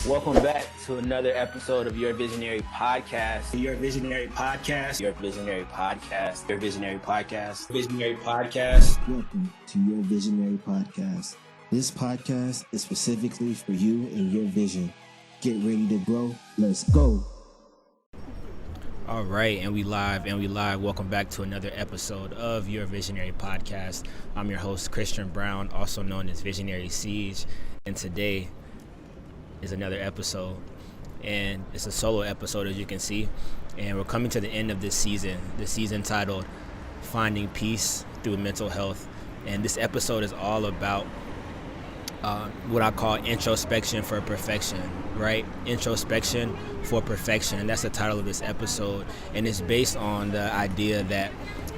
Welcome back to another episode of Your Visionary Podcast. Your Visionary Podcast. Your Visionary Podcast. Your Visionary Podcast. Visionary Podcast. Welcome to Your Visionary Podcast. This podcast is specifically for you and your vision. Get ready to grow. Let's go. All right, and we live. Welcome back to another episode of Your Visionary Podcast. I'm your host, Christian Brown, also known as Visionary Siege, and today is another episode, and it's a solo episode, as you can see, and we're coming to the end of this season titled Finding Peace Through Mental Health, and this episode is all about what I call introspection for perfection, right? Introspection for perfection, and that's the title of this episode, and it's based on the idea that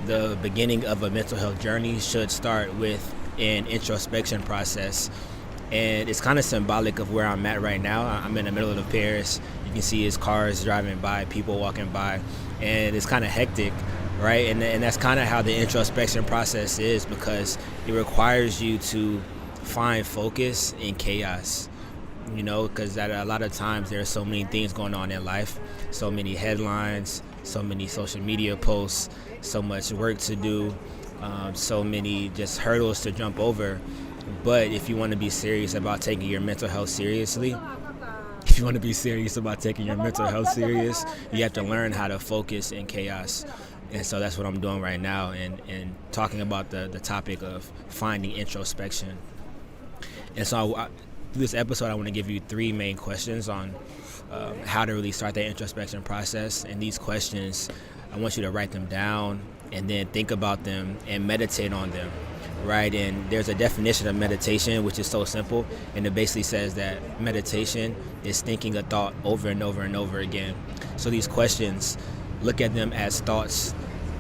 the beginning of a mental health journey should start with an introspection process. And it's kind of symbolic of where I'm at right now. I'm in the middle of Paris. You can see his cars driving by, people walking by, and it's kind of hectic, right? And that's kind of how the introspection process is, because it requires you to find focus in chaos, you know, because at a lot of times there are so many things going on in life, so many headlines, so many social media posts, so much work to do, so many just hurdles to jump over. But if you want to be serious about taking your mental health seriously, you have to learn how to focus in chaos. And so that's what I'm doing right now, and talking about the topic of finding introspection. And so through this episode, I want to give you three main questions on how to really start that introspection process. And these questions, I want you to write them down and then think about them and meditate on them, right? And there's a definition of meditation, which is so simple. And it basically says that meditation is thinking a thought over and over and over again. So these questions, look at them as thoughts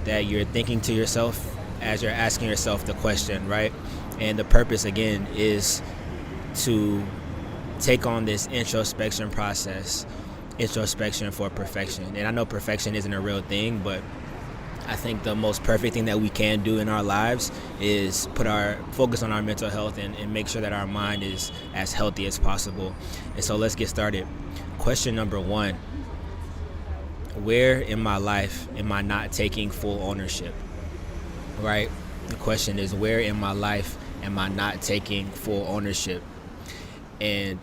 that you're thinking to yourself as you're asking yourself the question, right? And the purpose, again, is to take on this introspection process, introspection for perfection. And I know perfection isn't a real thing, but I think the most perfect thing that we can do in our lives is put our focus on our mental health and make sure that our mind is as healthy as possible. And so let's get started. Question number one: where in my life am I not taking full ownership? Right? The question is, where in my life am I not taking full ownership? And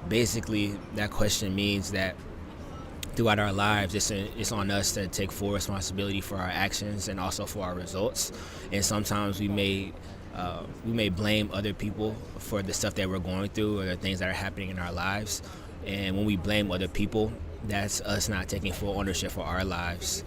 basically that question means that throughout our lives, it's on us to take full responsibility for our actions and also for our results. And sometimes we may blame other people for the stuff that we're going through or the things that are happening in our lives. And when we blame other people, that's us not taking full ownership for our lives.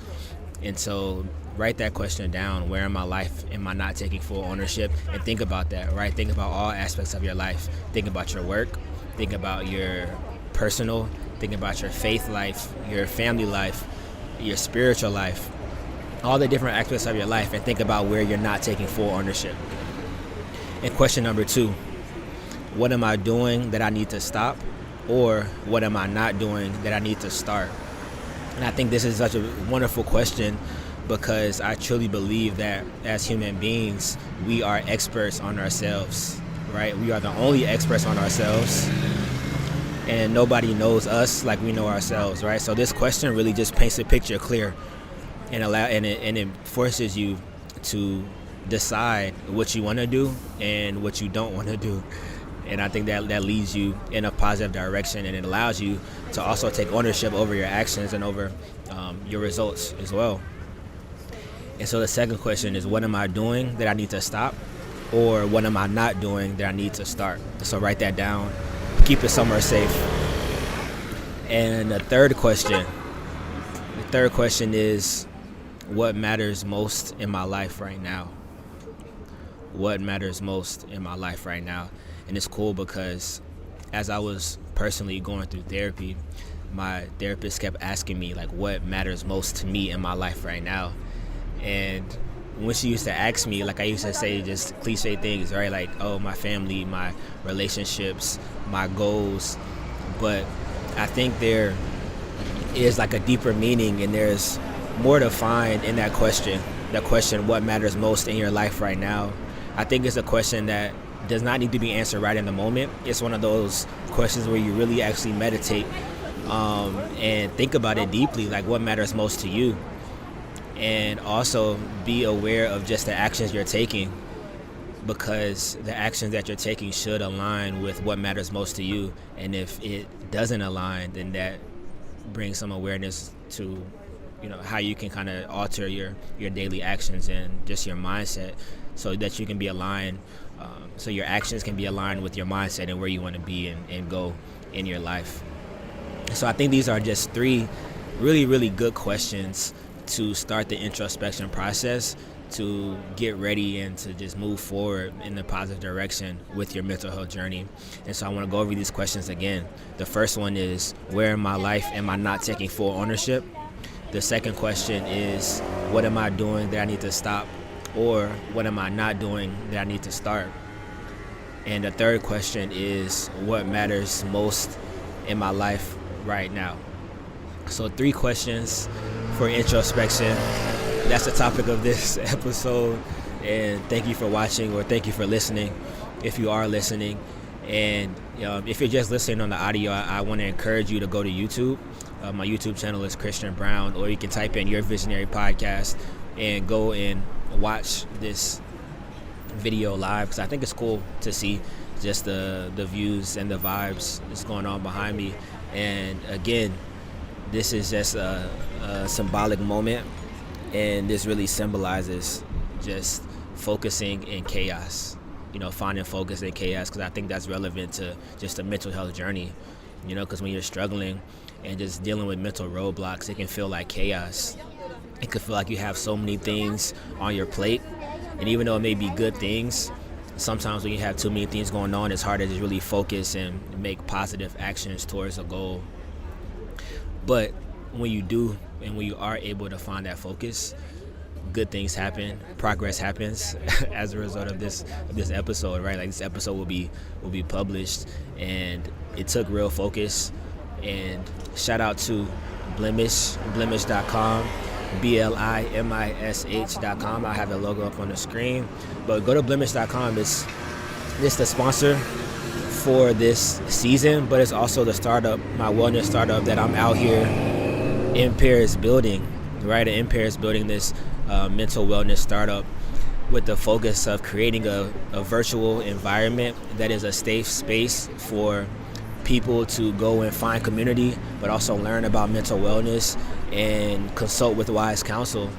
And so write that question down: where in my life am I not taking full ownership? And think about that, right? Think about all aspects of your life. Think about your work, think about your personal, think about your faith life, your family life, your spiritual life, all the different aspects of your life, and think about where you're not taking full ownership. And question number two: what am I doing that I need to stop? Or what am I not doing that I need to start? And I think this is such a wonderful question, because I truly believe that as human beings, we are experts on ourselves, right? We are the only experts on ourselves, and nobody knows us like we know ourselves, right? So this question really just paints a picture clear and it forces you to decide what you want to do and what you don't want to do. And I think that leads you in a positive direction, and it allows you to also take ownership over your actions and over your results as well. And so the second question is, what am I doing that I need to stop? Or what am I not doing that I need to start? So write that down. Keep it somewhere safe. And the third question is, what matters most in my life right now? What matters most in my life right now? And it's cool because as I was personally going through therapy, my therapist kept asking me, like, what matters most to me in my life right now? And when she used to ask me, like, I used to say just cliche things, right? Like, oh, my family, my relationships, my goals. But I think there is like a deeper meaning, and there's more to find in that question. The question, what matters most in your life right now? I think it's a question that does not need to be answered right in the moment. It's one of those questions where you really actually meditate and think about it deeply, like what matters most to you. And also be aware of just the actions you're taking, because the actions that you're taking should align with what matters most to you. And if it doesn't align, then that brings some awareness to, how you can kind of alter your daily actions and just your mindset, so that you can be aligned, so your actions can be aligned with your mindset and where you want to be and go in your life. So I think these are just 3 really, really good questions to start the introspection process, to get ready and to just move forward in the positive direction with your mental health journey. And so I want to go over these questions again. The first one is, where in my life am I not taking full ownership? The second question is, what am I doing that I need to stop? Or what am I not doing that I need to start? And the third question is, what matters most in my life right now? So 3 questions for introspection. That's the topic of this episode. And thank you for watching, or thank you for listening, if you are listening. And if you're just listening on the audio, I want to encourage you to go to YouTube. My YouTube channel is Christian Brown, or you can type in Your Visionary Podcast and go and watch this video live, because I think it's cool to see just the views and the vibes that's going on behind me. And again, this is just a symbolic moment, and this really symbolizes just focusing in chaos, finding focus in chaos, because I think that's relevant to just a mental health journey, because when you're struggling and just dealing with mental roadblocks, it can feel like chaos. It could feel like you have so many things on your plate, and even though it may be good things, sometimes when you have too many things going on, it's hard to just really focus and make positive actions towards a goal. But when you do, and when you are able to find that focus, good things happen, progress happens as a result of this episode, right? Like, this episode will be published, and it took real focus. And shout out to blemish.com, blimish.com. I have the logo up on the screen, but go to blemish.com. It's the sponsor for this season, but it's also the startup, my wellness startup that I'm out here in Paris building, right? In Paris building this mental wellness startup with the focus of creating a virtual environment that is a safe space for people to go and find community, but also learn about mental wellness and consult with wise counsel.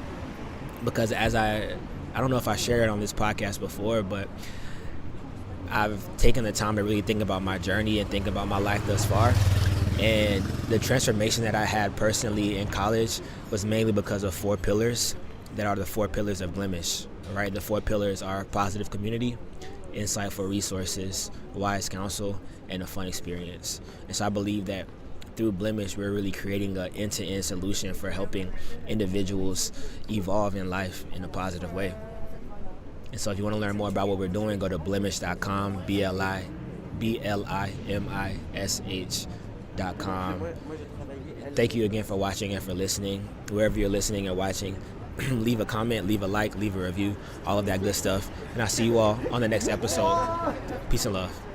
Because as I don't know if I shared it on this podcast before, but I've taken the time to really think about my journey and think about my life thus far. And the transformation that I had personally in college was mainly because of 4 pillars that are the 4 pillars of Blemish, right? The 4 pillars are positive community, insightful resources, wise counsel, and a fun experience. And so I believe that through Blemish, we're really creating an end-to-end solution for helping individuals evolve in life in a positive way. And so if you want to learn more about what we're doing, go to blemish.com, blimish.com. Thank you again for watching and for listening. Wherever you're listening and watching, leave a comment, leave a like, leave a review, all of that good stuff. And I'll see you all on the next episode. Peace and love.